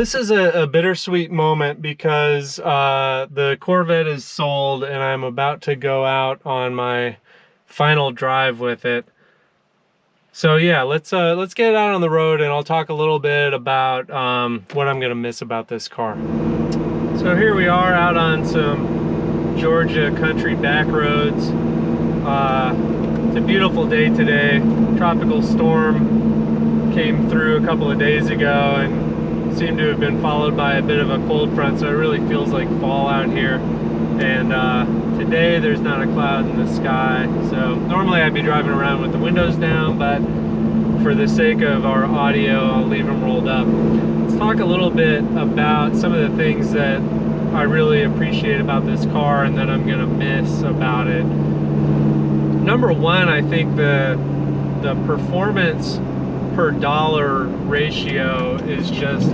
this is a bittersweet moment because the Corvette is sold and I'm about to go out on my final drive with it. So yeah, let's get it out on the road and I'll talk a little bit about what I'm gonna miss about this car. So here we are out on some Georgia country back roads. It's a beautiful day today. Tropical storm came through a couple of days ago and seemed to have been followed by a bit of a cold front, so it really feels like fall out here. And today there's not a cloud in the sky, so normally I'd be driving around with the windows down, but for the sake of our audio I'll leave them rolled up. Let's talk a little bit about some of the things that I really appreciate about this car and that I'm gonna miss about it. Number one, I think the performance per dollar ratio is just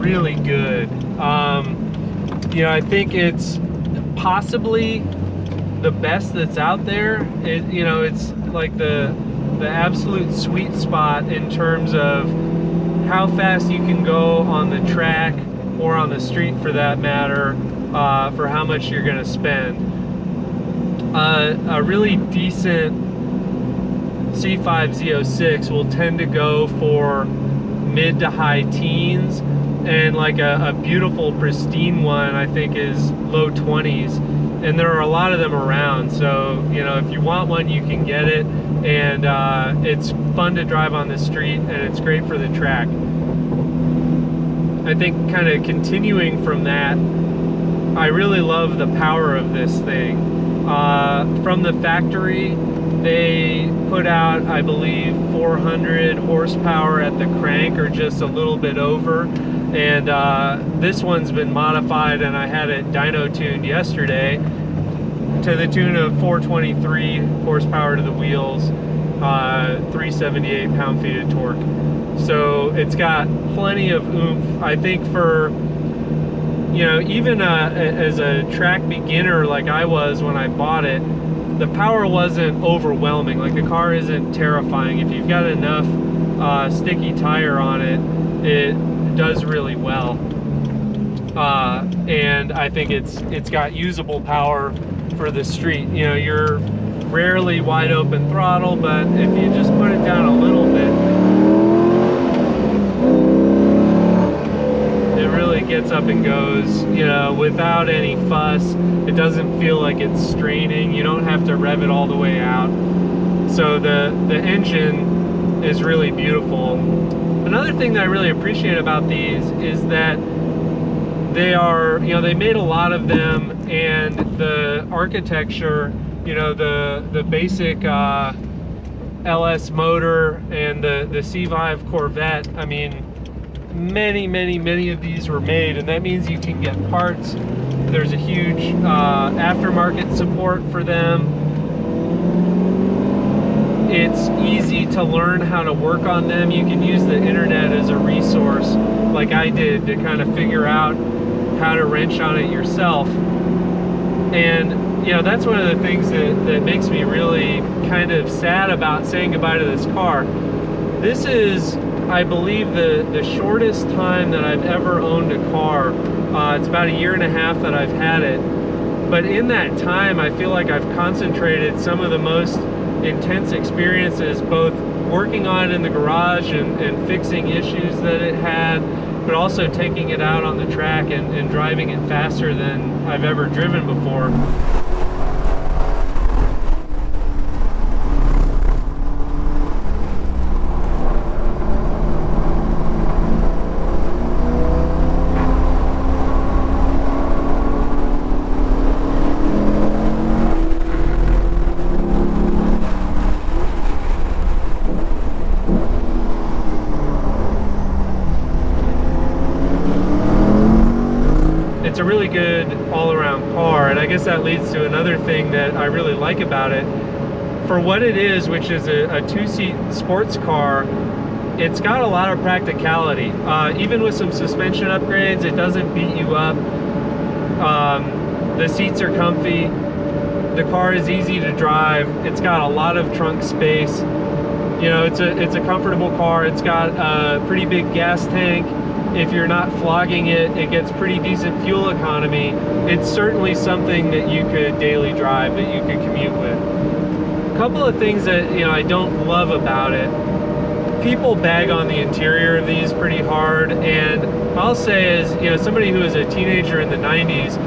really good. You know, I think it's possibly the best that's out there. You know, it's like the absolute sweet spot in terms of how fast you can go on the track or on the street for that matter, for how much you're gonna spend. A really decent C5 Z06 will tend to go for mid to high teens, and like a beautiful pristine one I think is low 20s, and there are a lot of them around. So you know, if you want one you can get it, and it's fun to drive on the street and it's great for the track. I think kind of continuing from that, I really love the power of this thing. From the factory they put out, I believe, 400 horsepower at the crank, or just a little bit over. And this one's been modified, and I had it dyno tuned yesterday to the tune of 423 horsepower to the wheels, 378 pound-feet of torque. So it's got plenty of oomph. I think for, you know, even as a track beginner like I was when I bought it, the power wasn't overwhelming. Like, the car isn't terrifying. If you've got enough sticky tire on it, it does really well. And I think it's got usable power for the street. You know, you're rarely wide open throttle, but if you just put it down a little bit, it really gets up and goes, you know, without any fuss. It doesn't feel like it's straining. You don't have to rev it all the way out. So the engine is really beautiful. Another thing that I really appreciate about these is that they are, you know, they made a lot of them, and the architecture, you know, the basic LS motor and the C5 Corvette, I mean, many of these were made, and that means you can get parts. There's a huge aftermarket support for them. It's easy to learn how to work on them. You can use the internet as a resource, like I did, to kind of figure out how to wrench on it yourself. And you know, that's one of the things that makes me really kind of sad about saying goodbye to this car. This is, I believe, the shortest time that I've ever owned a car. It's about 1.5 years that I've had it, but in that time I feel like I've concentrated some of the most intense experiences, both working on it in the garage and fixing issues that it had, but also taking it out on the track and driving it faster than I've ever driven before. It's a really good all-around car, and I guess that leads to another thing that I really like about it. For what it is, which is a two-seat sports car, it's got a lot of practicality. Even with some suspension upgrades, it doesn't beat you up. The seats are comfy. The car is easy to drive. It's got a lot of trunk space. You know, it's a comfortable car. It's got a pretty big gas tank. if you're not flogging it, it gets pretty decent fuel economy. It's certainly something that you could daily drive, that you could commute with. A couple of things that, you know, I don't love about it. People bag on the interior of these pretty hard, and I'll say, as you know, somebody who was a teenager in the 90s,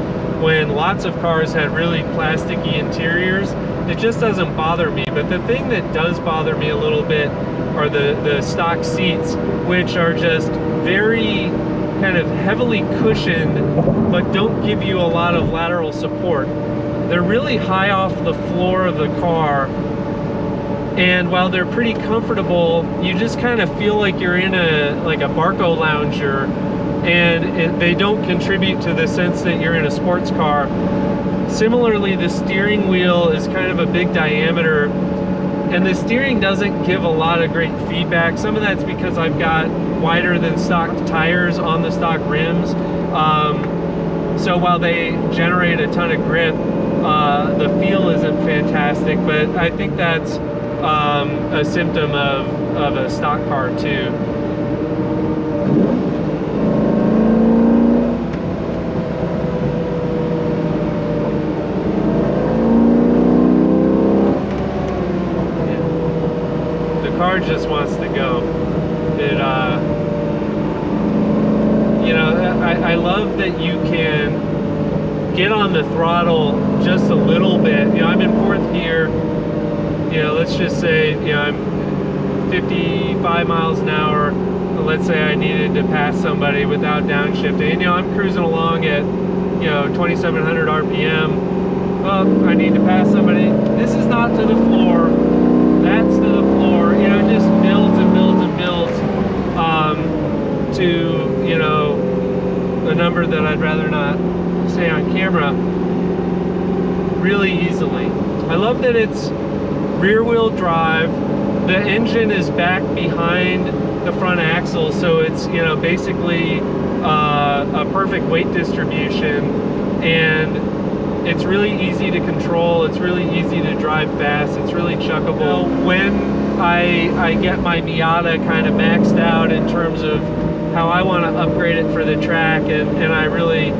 when lots of cars had really plasticky interiors, it just doesn't bother me. But the thing that does bother me a little bit are the stock seats, which are just very kind of heavily cushioned, but don't give you a lot of lateral support. They're really high off the floor of the car, and while they're pretty comfortable, you just kind of feel like you're in a Barco lounger, and they don't contribute to the sense that you're in a sports car. Similarly, the steering wheel is kind of a big diameter, and the steering doesn't give a lot of great feedback. Some of that's because I've got wider than stock tires on the stock rims. So while they generate a ton of grip, the feel isn't fantastic, but I think that's a symptom of a stock car too. Car just wants to go. It, you know, I love that you can get on the throttle just a little bit. You know, I'm in 4th gear. You know, let's just say, you know, I'm 55 miles an hour. Let's say I needed to pass somebody without downshifting. And, you know, I'm cruising along at, you know, 2,700 RPM. Oh, I need to pass somebody. This is not to the floor. That's to the floor. You know, it just builds and builds and builds to, you know, a number that I'd rather not say on camera really easily. I love that it's rear-wheel drive. The engine is back behind the front axle, so it's, you know, basically a perfect weight distribution, and it's really easy to control. It's really easy to drive fast. It's really chuckable. When I get my Miata kind of maxed out in terms of how I want to upgrade it for the track, and I really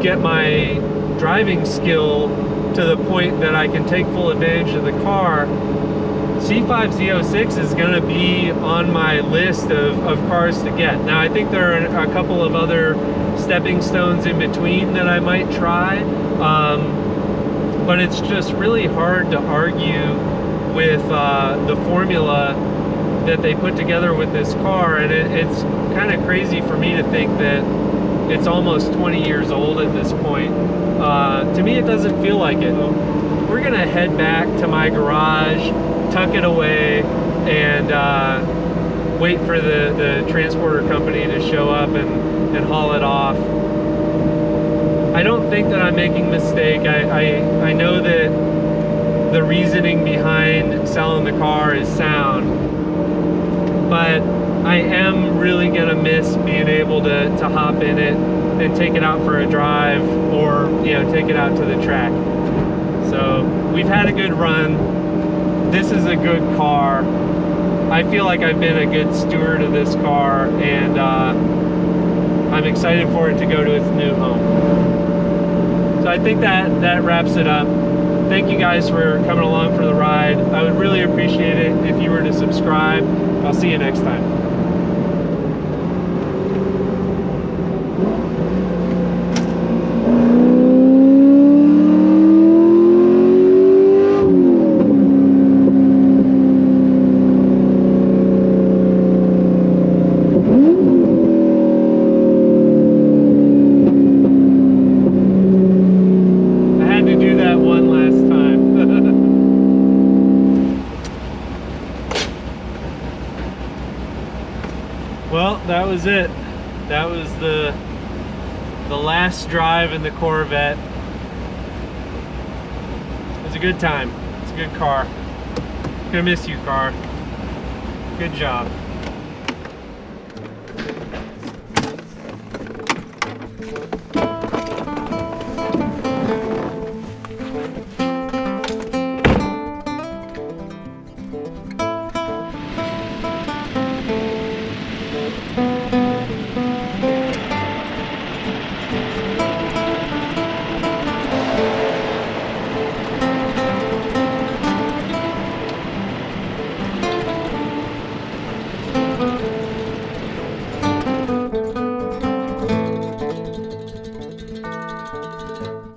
get my driving skill to the point that I can take full advantage of the car, C5 Z06 is going to be on my list of cars to get. Now, I think there are a couple of other stepping stones in between that I might try, but it's just really hard to argue with the formula that they put together with this car, and it's kind of crazy for me to think that it's almost 20 years old at this point. To me, it doesn't feel like it. We're going to head back to my garage, tuck it away, and wait for the transporter company to show up and haul it off. I don't think that I'm making a mistake. I know that the reasoning behind selling the car is sound, but I am really gonna miss being able to hop in it and take it out for a drive, or take it out to the track. So we've had a good run. This is a good car. I feel like I've been a good steward of this car, and I'm excited for it to go to its new home. So I think that wraps it up. Thank you guys for coming along for the ride. I would really appreciate it if you were to subscribe. I'll see you next time. Well, that was it. That was the last drive in the Corvette. It was a good time. It's a good car. Gonna miss you, car. Good job.